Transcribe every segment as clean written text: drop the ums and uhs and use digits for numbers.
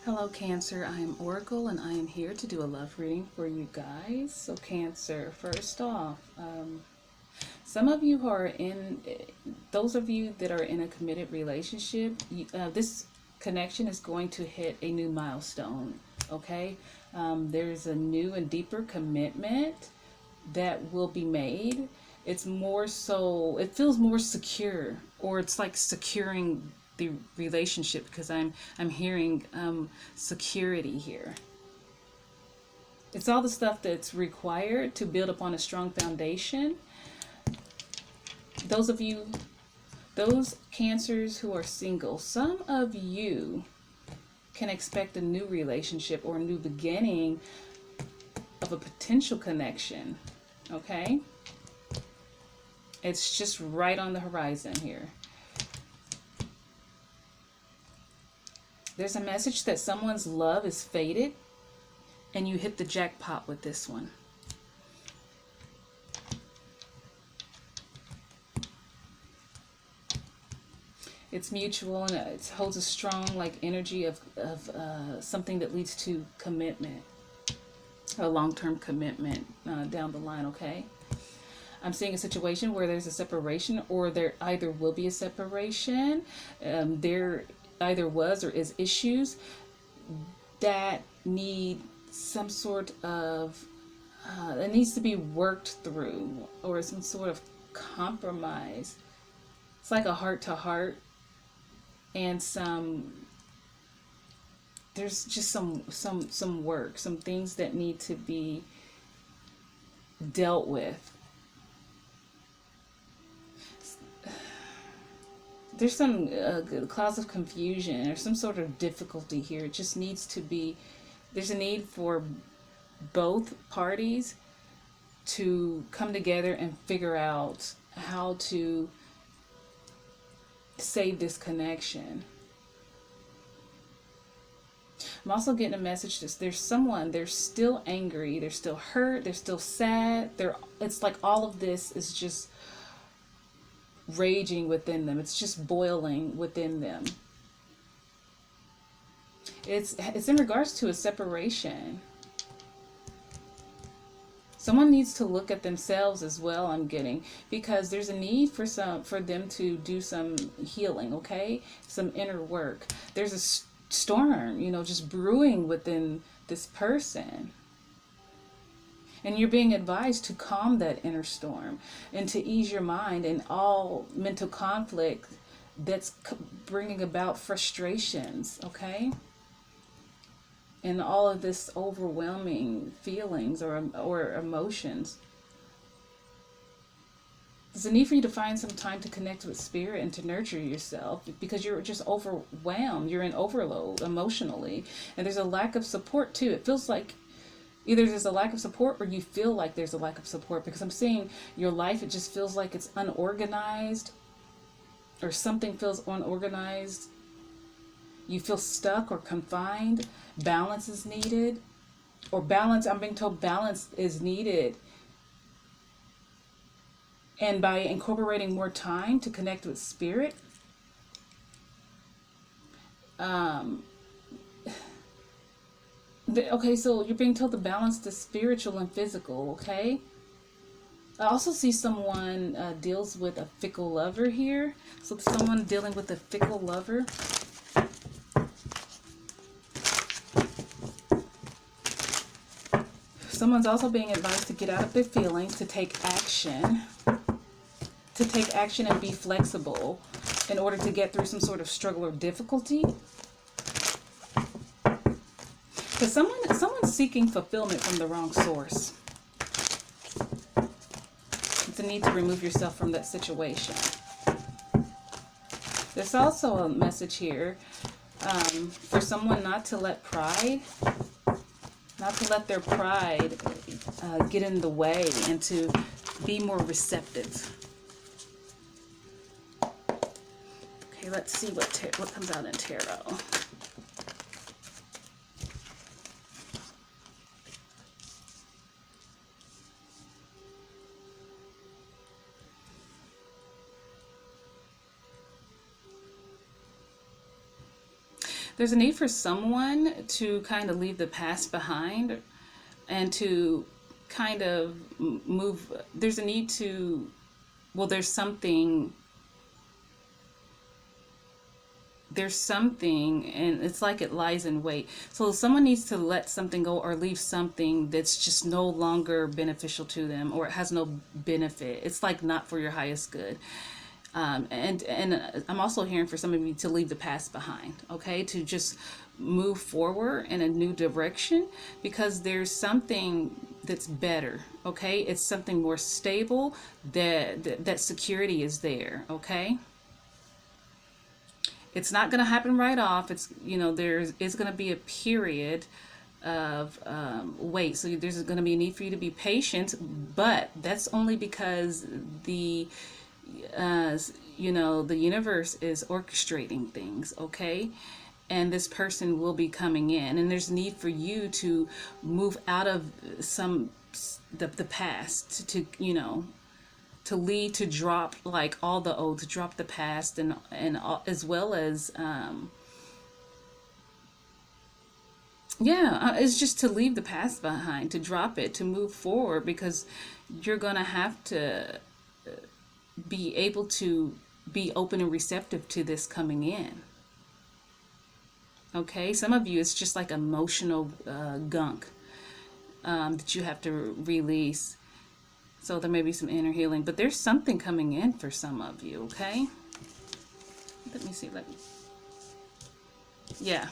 Hello Cancer, I am Oracle and I am here to do a love reading for you guys. So Cancer, first off, some of you who are those of you that are in a committed relationship, this connection is going to hit a new milestone, okay? There's a new and deeper commitment that will be made. It's more so, it feels more secure, or it's like securing the relationship, because I'm hearing security here. It's all the stuff that's required to build upon a strong foundation. Those of you, those Cancers who are single, some of you can expect a new relationship or a new beginning of a potential connection, okay? It's just right on the horizon here. There's a message that someone's love is faded and you hit the jackpot with this one. It's mutual and it holds a strong energy of something that leads to commitment, a long-term commitment down the line, okay? I'm seeing a situation where there's a separation, or there either will be a separation. There either was or is issues that need some sort of, it needs to be worked through, or some sort of compromise. It's like a heart to heart, and there's just some work, some things that need to be dealt with. There's some cause of confusion or some sort of difficulty here. It just needs to be, there's a need for both parties to come together and figure out how to save this connection. I'm also getting a message that there's someone, they're still angry, they're still hurt, they're still sad. It's like all of this is just raging within them. It's just boiling within them. It's in regards to a separation. Someone needs to look at themselves as well, I'm getting, because there's a need for them to do some healing, okay? Some inner work. There's a storm, just brewing within this person. And you're being advised to calm that inner storm and to ease your mind and all mental conflict that's bringing about frustrations, okay? And all of this overwhelming feelings or emotions. There's a need for you to find some time to connect with spirit and to nurture yourself, because you're just overwhelmed. You're in overload emotionally. And there's a lack of support too. It feels like either there's a lack of support or you feel like there's a lack of support, because I'm seeing your life, it just feels like it's unorganized, or something feels unorganized. You feel stuck or confined. Balance is needed. I'm being told balance is needed. And by incorporating more time to connect with spirit, okay, so you're being told to balance the spiritual and physical, okay? I also see someone deals with a fickle lover here. So someone dealing with a fickle lover. Someone's also being advised to get out of their feelings, to take action. To take action and be flexible in order to get through some sort of struggle or difficulty. Because someone's seeking fulfillment from the wrong source. It's a need to remove yourself from that situation. There's also a message here for someone not to let their pride get in the way, and to be more receptive. Okay, let's see what comes out in tarot. There's a need for someone to kind of leave the past behind and to kind of move. There's a need to, well, there's something, and it's like it lies in wait. So someone needs to let something go or leave something that's just no longer beneficial to them, or it has no benefit. It's like not for your highest good. And I'm also hearing for some of you to leave the past behind, okay? To just move forward in a new direction, because there's something that's better, okay? It's something more stable, that security is there, okay? It's not going to happen right off. It's, there's going to be a period of wait. So there's going to be a need for you to be patient, but that's only because uh, the universe is orchestrating things, okay? And this person will be coming in, and there's need for you to move out of the past, to lead, to drop like all the old, to drop the past, and as well as it's just to leave the past behind, to drop it, to move forward, because you're gonna have to be able to be open and receptive to this coming in. Okay, some of you, it's just like emotional gunk that you have to release. So there may be some inner healing, but there's something coming in for some of you, okay? Let me see. Yeah.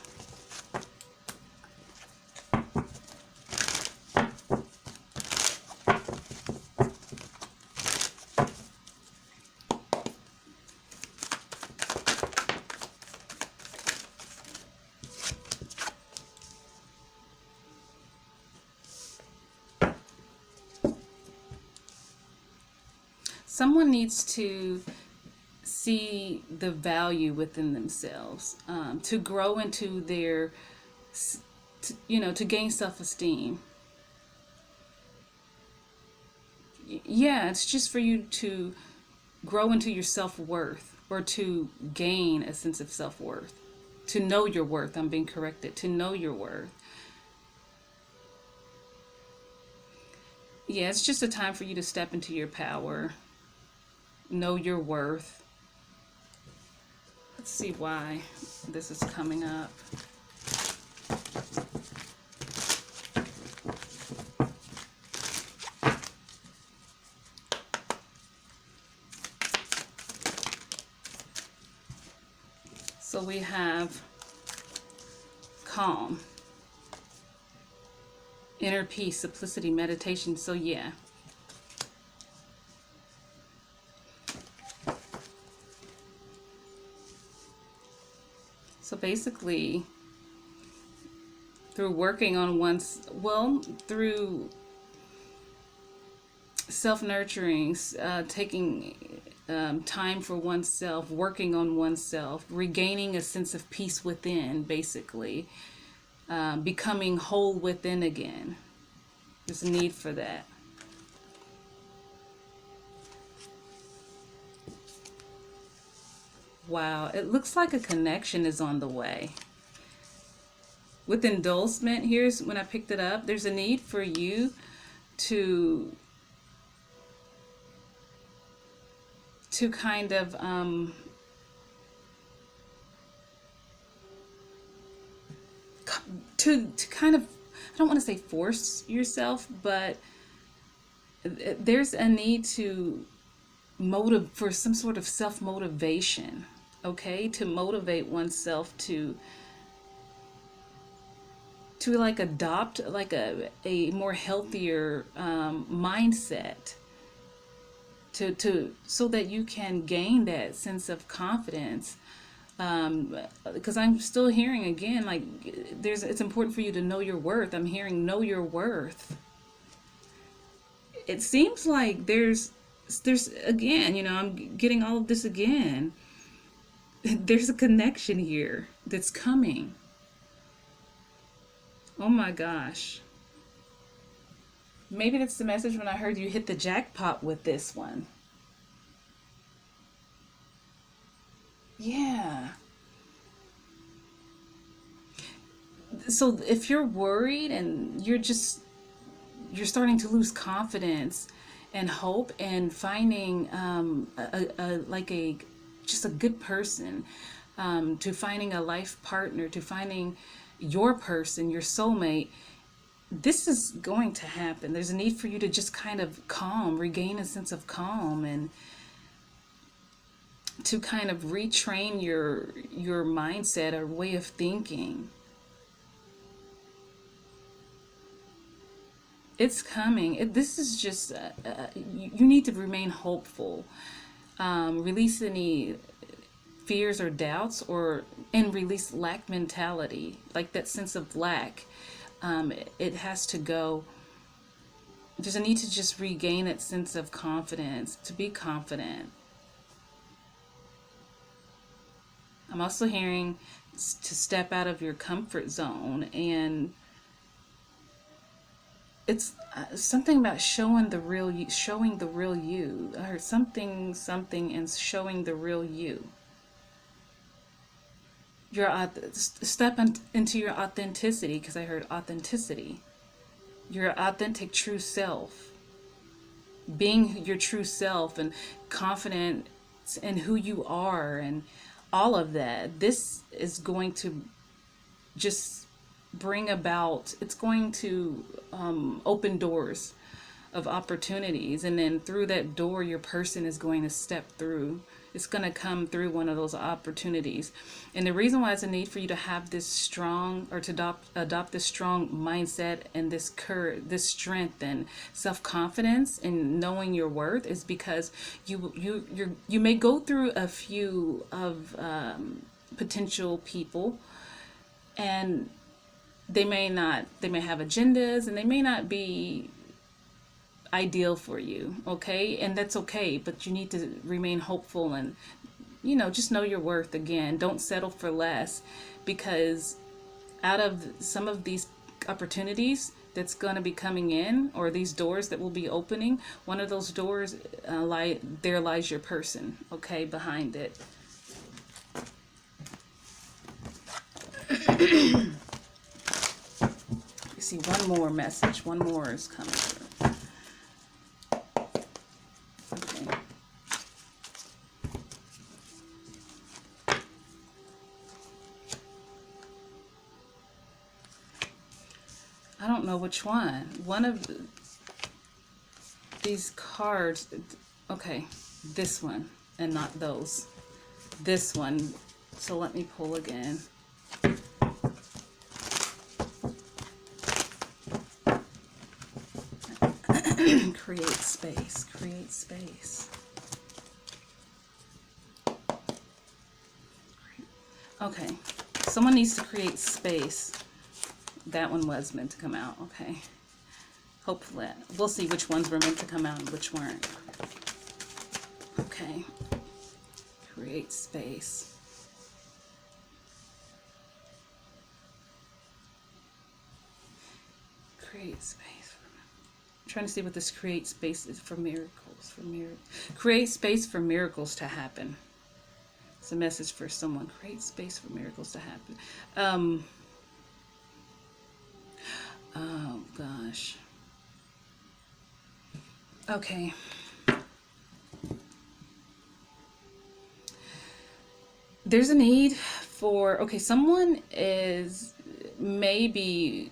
Someone needs to see the value within themselves, to grow into to gain self-esteem. Yeah, it's just for you to grow into your self-worth, or to gain a sense of self-worth, to know your worth. I'm being corrected. To know your worth. Yeah, it's just a time for you to step into your power, know your worth. Let's see why this is coming up. So we have calm, inner peace, simplicity, meditation. So yeah. So basically, through working on through self-nurturing, taking time for oneself, working on oneself, regaining a sense of peace within, basically, becoming whole within again. There's a need for that. Wow, it looks like a connection is on the way. With indulgement, here's when I picked it up. There's a need for you to kind of to kind of, I don't want to say force yourself, but there's a need to for some sort of self-motivation, okay? To motivate oneself to like adopt like a more healthier mindset, to so that you can gain that sense of confidence, because I'm still hearing again, like, it's important for you to know your worth. I'm hearing know your worth. It seems like there's again, I'm getting all of this again. There's a connection here that's coming. Oh my gosh. Maybe that's the message when I heard you hit the jackpot with this one. Yeah. So if you're worried and you're starting to lose confidence and hope, and finding a just a good person, to finding a life partner, to finding your person, your soulmate, this is going to happen. There's a need for you to just kind of regain a sense of calm, and to kind of retrain your mindset or way of thinking. It's coming. This is just, you need to remain hopeful. Release any fears or doubts, and release lack mentality, like that sense of lack. It has to go. There's a need to just regain that sense of confidence, to be confident. I'm also hearing to step out of your comfort zone, and it's something about showing the real you, showing the real you. I heard something, and showing the real you. Step into your authenticity, because I heard authenticity. Your authentic true self. Being your true self and confident in who you are and all of that. This is going to just bring about, it's going to open doors of opportunities, and then through that door your person is going to step through. It's going to come through one of those opportunities. And the reason why it's a need for you to have this strong, or to adopt this strong mindset and this courage, this strength and self-confidence and knowing your worth, is because you may go through a few of potential people, and they may have agendas, and they may not be ideal for you, okay? And that's okay, but you need to remain hopeful, and just know your worth. Again, don't settle for less, because out of some of these opportunities that's going to be coming in, or these doors that will be opening, one of those doors, there lies your person, okay, behind it. You see one more message, one more is coming through. I don't know which one. One of these cards, okay, this one, and not those. This one. So let me pull again. Create space, create space. Okay, someone needs to create space. That one was meant to come out, okay. Hopefully, we'll see which ones were meant to come out and which weren't. Okay, create space. Create space. I'm trying to see what this create space is for miracles. Create space for miracles to happen. It's a message for someone. Create space for miracles to happen. Oh gosh. Okay. There's a need for, okay, someone is maybe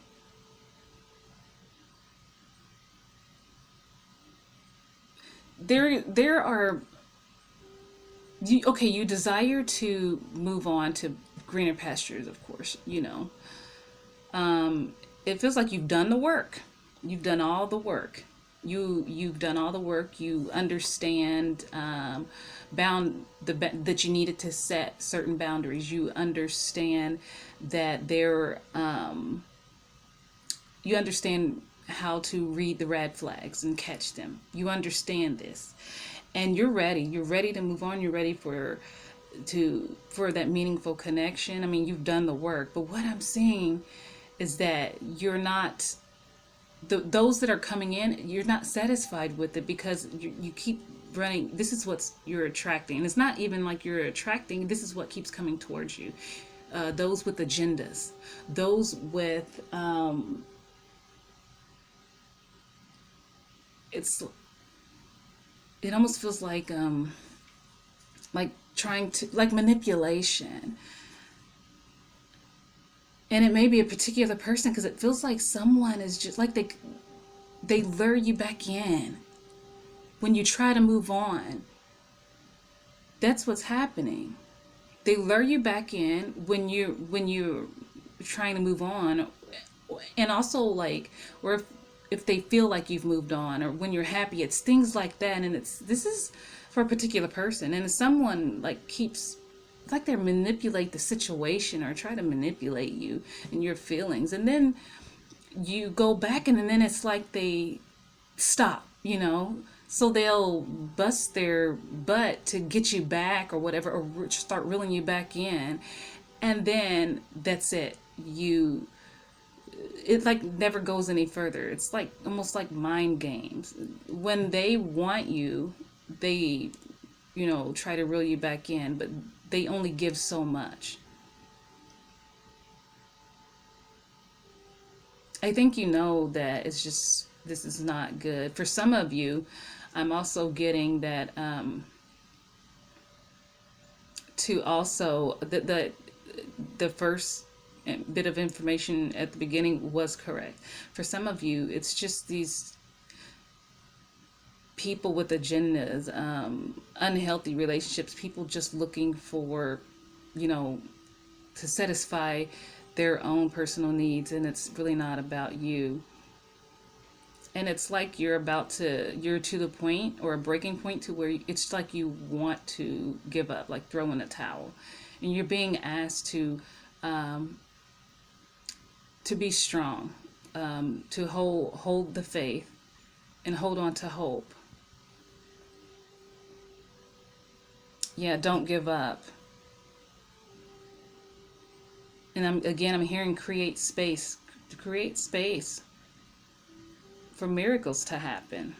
there are you desire to move on to greener pastures, of course, it feels like you've done the work. You've done all the work. You've done all the work. You understand that you needed to set certain boundaries. You understand that you understand how to read the red flags and catch them. You understand this, and you're ready. You're ready to move on. You're ready for that meaningful connection. I mean, you've done the work. But what I'm seeing is that you're not, those that are coming in, you're not satisfied with it, because you keep running. This is what you're attracting. And it's not even like you're attracting. This is what keeps coming towards you. those with agendas, those with it's it almost feels like trying to, like manipulation. And it may be a particular person, because it feels like someone is just like they lure you back in when you try to move on. That's what's happening. They lure you back in when you're trying to move on, and also like, or if they feel like you've moved on, or when you're happy, it's things like that. And this is for a particular person, and if someone like keeps, it's like they manipulate the situation or try to manipulate you and your feelings, and then you go back, and then it's like they stop, so they'll bust their butt to get you back or whatever, or start reeling you back in, and then that's it. It like never goes any further. It's like almost like mind games. When they want you, they try to reel you back in, but they only give so much. I think that it's just, this is not good for some of you. I'm also getting that to also the first bit of information at the beginning was correct. For some of you, it's just these people with agendas, unhealthy relationships, people just looking for, to satisfy their own personal needs, and it's really not about you. And it's like you're to the point, or a breaking point, to where it's like you want to give up, like throw in a towel, and you're being asked to be strong, to hold the faith and hold on to hope. Yeah, don't give up. And I'm hearing create space, to create space for miracles to happen.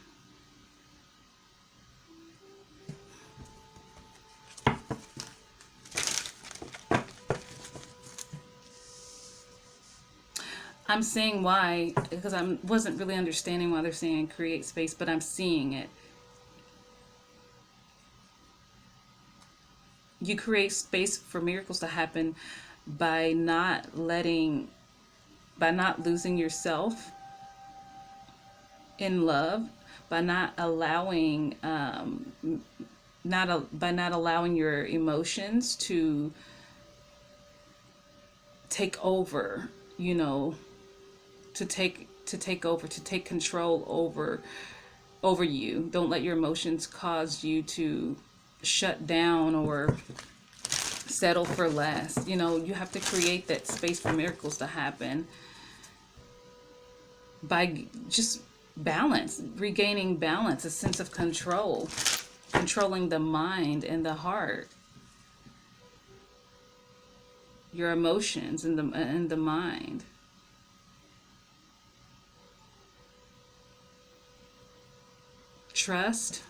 I'm seeing why, because I wasn't really understanding why they're saying create space, but I'm seeing it. You create space for miracles to happen by not losing yourself in love, by not allowing by not allowing your emotions to take over, to take control over you. Don't let your emotions cause you to shut down or settle for less. You have to create that space for miracles to happen by just balance, regaining balance, a sense of control, controlling the mind and the heart, your emotions and the mind. Trust.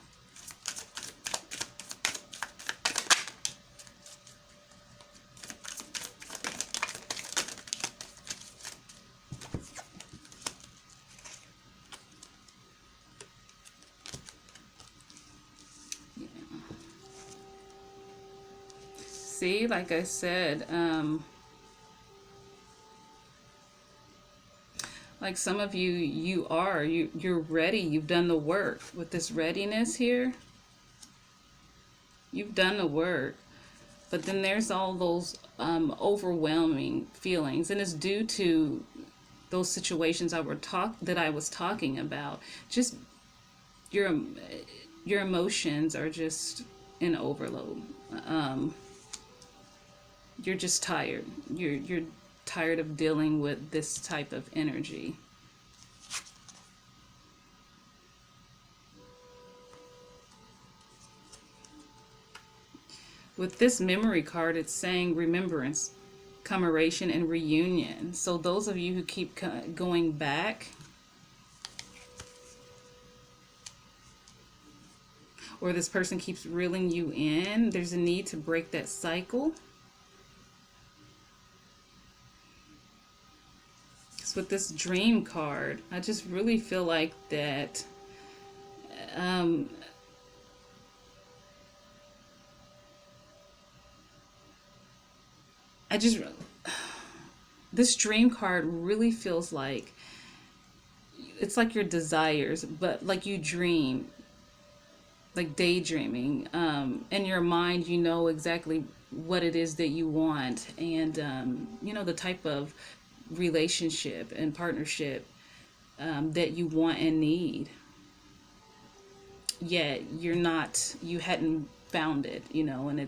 See, like I said, like some of you, you're ready. You've done the work with this readiness here. You've done the work, but then there's all those overwhelming feelings, and it's due to those situations that I was talking about. Just your emotions are just in overload. You're just tired. You're tired of dealing with this type of energy. With this memory card, it's saying remembrance, commemoration, and reunion. So those of you who keep going back, or this person keeps reeling you in, there's a need to break that cycle. So with this dream card, I just really feel like that um, I just this dream card really feels like it's like your desires, but like you dream, like daydreaming. In your mind, you know exactly what it is that you want, and you know the type of relationship and partnership that you want and need. Yet you hadn't found it, you know, and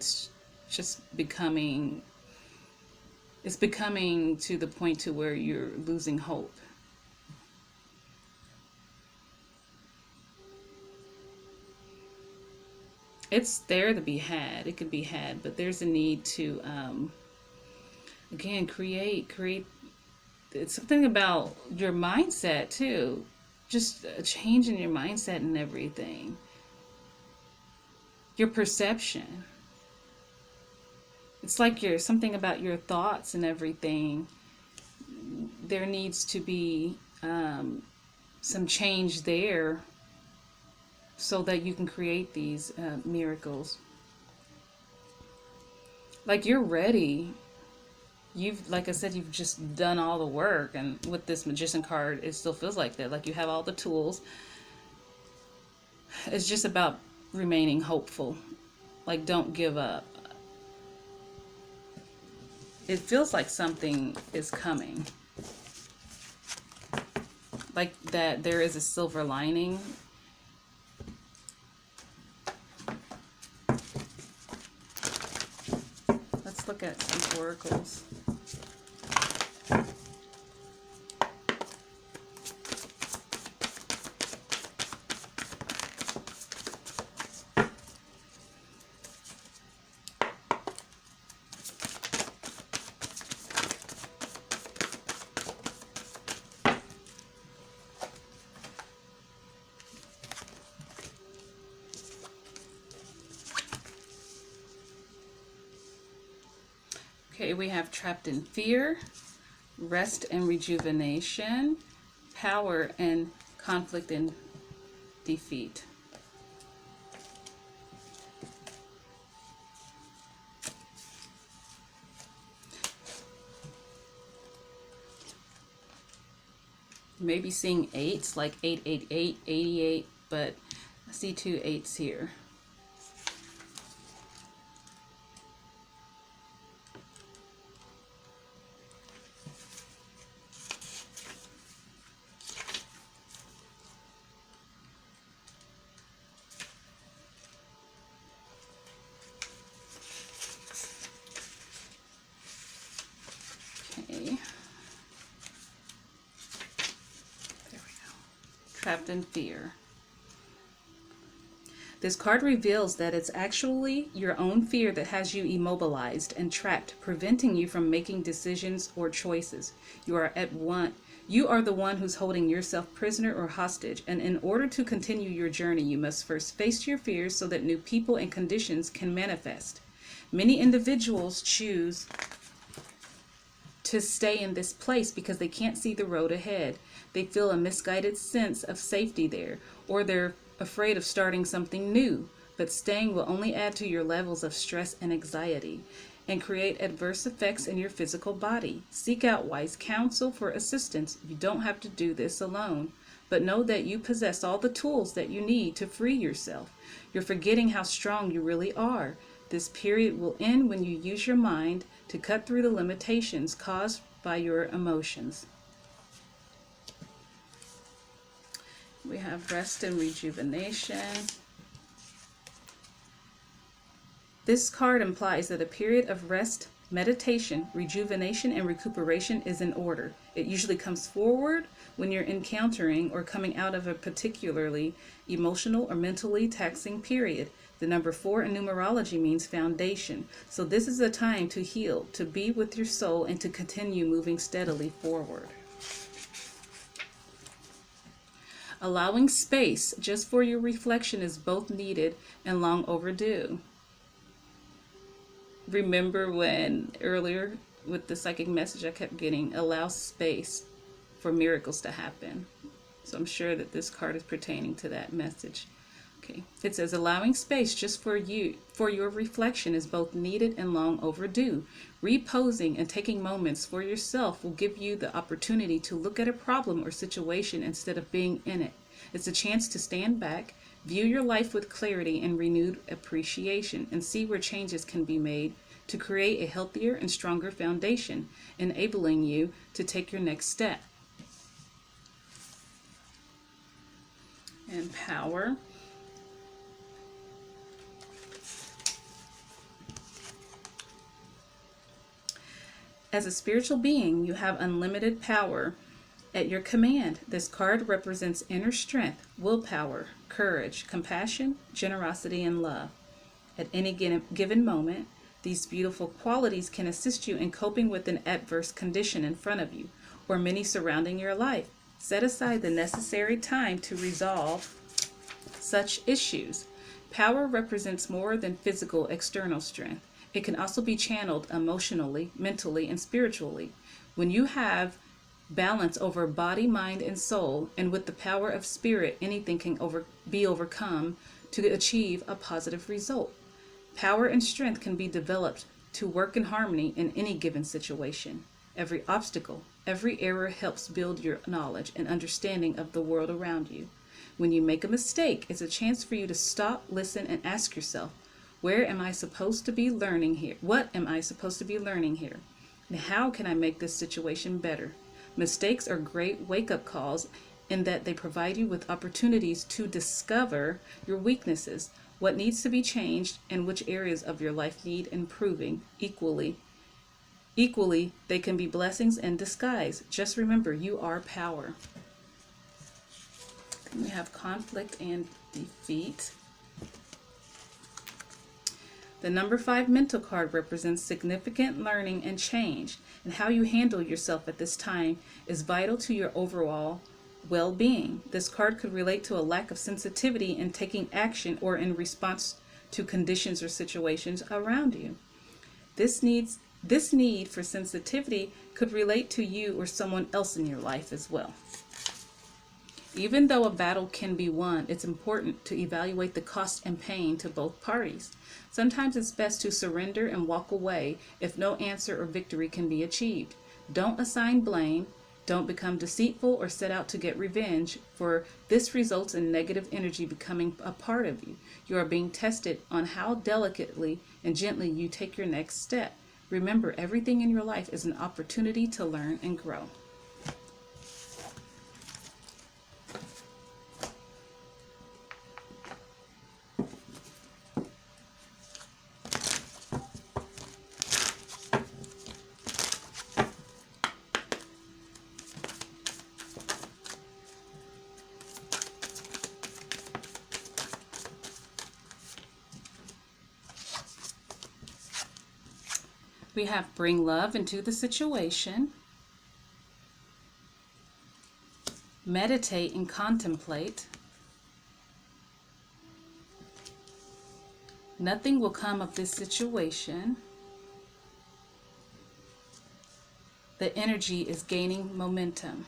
just becoming, it's becoming to the point to where you're losing hope. It's there to be had. It could be had, but there's a need to again create. It's something about your mindset too, just a change in your mindset and everything. Your perception. It's like your something about your thoughts and everything. There needs to be some change there so that you can create these miracles. Like you're ready. You've, like I said, you've just done all the work, and with this magician card, it still feels like that. Like you have all the tools. It's just about remaining hopeful. Like don't give up. It feels like something is coming. Like that there is a silver lining. Let's look at some oracles. Okay, we have trapped in fear, rest and rejuvenation, power and conflict and defeat. Maybe seeing eights, like 888, 88, but I see two eights here. Okay. There we go. Trapped in fear. This card reveals that it's actually your own fear that has you immobilized and trapped, preventing you from making decisions or choices. You are the one who's holding yourself prisoner or hostage, and in order to continue your journey, you must first face your fears so that new people and conditions can manifest. Many individuals choose to stay in this place because they can't see the road ahead. They feel a misguided sense of safety there, or they're afraid of starting something new. But staying will only add to your levels of stress and anxiety and create adverse effects in your physical body. Seek out wise counsel for assistance. You don't have to do this alone. But know that you possess all the tools that you need to free yourself. You're forgetting how strong you really are. This period will end when you use your mind to cut through the limitations caused by your emotions. We have rest and rejuvenation. This card implies that a period of rest, meditation, rejuvenation, and recuperation is in order. It usually comes forward when you're encountering or coming out of a particularly emotional or mentally taxing period. The number 4 in numerology means foundation. So this is a time to heal, to be with your soul, and to continue moving steadily forward. Allowing space just for your reflection is both needed and long overdue. Remember when earlier with the psychic message I kept getting, allow space for miracles to happen. So I'm sure that this card is pertaining to that message. Okay. It says allowing space just for you, for your reflection is both needed and long overdue. Reposing and taking moments for yourself will give you the opportunity to look at a problem or situation instead of being in it. It's a chance to stand back, view your life with clarity and renewed appreciation, and see where changes can be made to create a healthier and stronger foundation, enabling you to take your next step. And power. As a spiritual being, you have unlimited power at your command. This card represents inner strength, willpower, courage, compassion, generosity, and love. At any given moment, these beautiful qualities can assist you in coping with an adverse condition in front of you or many surrounding your life. Set aside the necessary time to resolve such issues. Power represents more than physical external strength. It can also be channeled emotionally, mentally, and spiritually. When you have balance over body, mind, and soul, and with the power of spirit, anything can be overcome to achieve a positive result. Power and strength can be developed to work in harmony in any given situation. Every obstacle, every error helps build your knowledge and understanding of the world around you. When you make a mistake, it's a chance for you to stop, listen, and ask yourself, where am I supposed to be learning here? What am I supposed to be learning here? And how can I make this situation better? Mistakes are great wake-up calls in that they provide you with opportunities to discover your weaknesses, what needs to be changed, and which areas of your life need improving. Equally, they can be blessings in disguise. Just remember, you are power. Then we have conflict and defeat. The number 5 mental card represents significant learning and change, and how you handle yourself at this time is vital to your overall well-being. This card could relate to a lack of sensitivity in taking action or in response to conditions or situations around you. This need for sensitivity could relate to you or someone else in your life as well. Even though a battle can be won, it's important to evaluate the cost and pain to both parties. Sometimes it's best to surrender and walk away if no answer or victory can be achieved. Don't assign blame. Don't become deceitful or set out to get revenge, for this results in negative energy becoming a part of you. You are being tested on how delicately and gently you take your next step. Remember, everything in your life is an opportunity to learn and grow. We have bring love into the situation, meditate and contemplate, nothing will come of this situation, the energy is gaining momentum.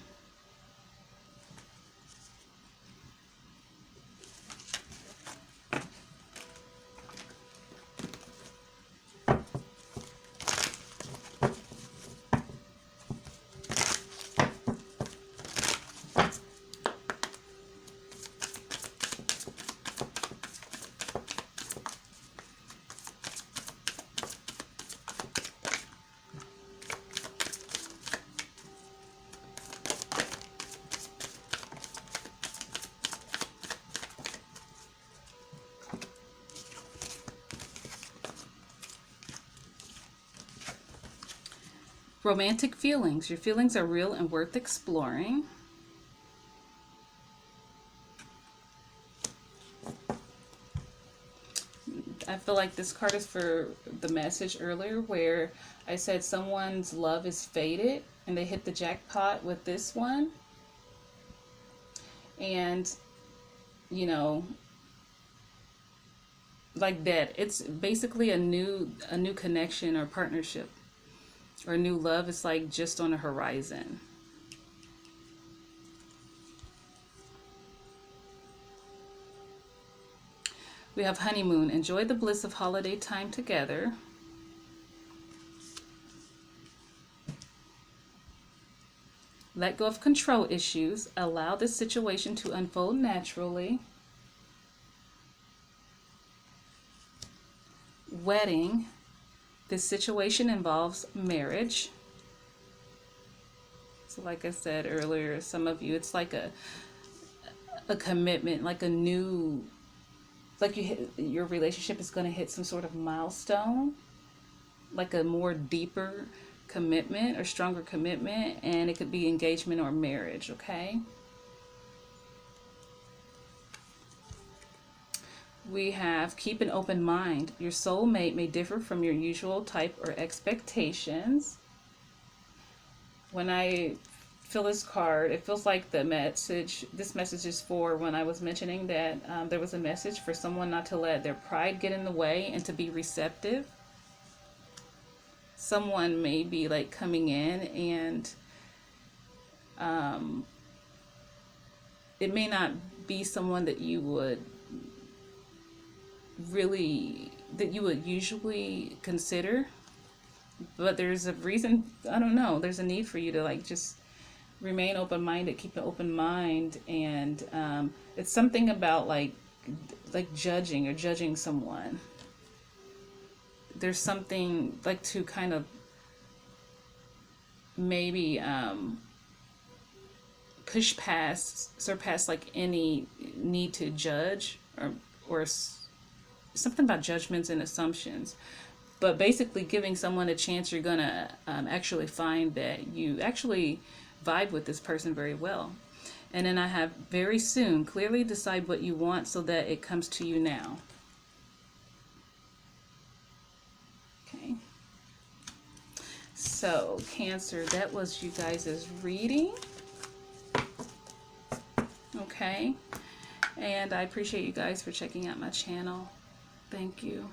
Romantic feelings. Your feelings are real and worth exploring. I feel like this card is for the message earlier where I said someone's love is faded and they hit the jackpot with this one. And, you know, like that. It's basically a new connection or partnership or new love. It's like just on the horizon. We have honeymoon. Enjoy the bliss of holiday time together. Let go of control issues. Allow this situation to unfold naturally. Wedding. This situation involves marriage. So like I said earlier, some of you, it's like a commitment, like a new, like your relationship is going to hit some sort of milestone, like a more deeper commitment or stronger commitment, and it could be engagement or marriage, okay? We have keep an open mind. Your soulmate may differ from your usual type or expectations. When I fill this card, it feels like this message is for when I was mentioning that there was a message for someone not to let their pride get in the way and to be receptive. Someone may be like coming in and it may not be someone that you would usually consider, but there's a reason, I don't know, there's a need for you to like just remain open-minded, keep an open mind, and it's something about like judging someone. There's something like to kind of maybe surpass like any need to judge or something about judgments and assumptions. But basically giving someone a chance, you're gonna actually find that you actually vibe with this person very well. And then I have very soon. Clearly decide what you want so that it comes to you now. Okay. So Cancer, that was you guys' reading. Okay. And I appreciate you guys for checking out my channel. Thank you.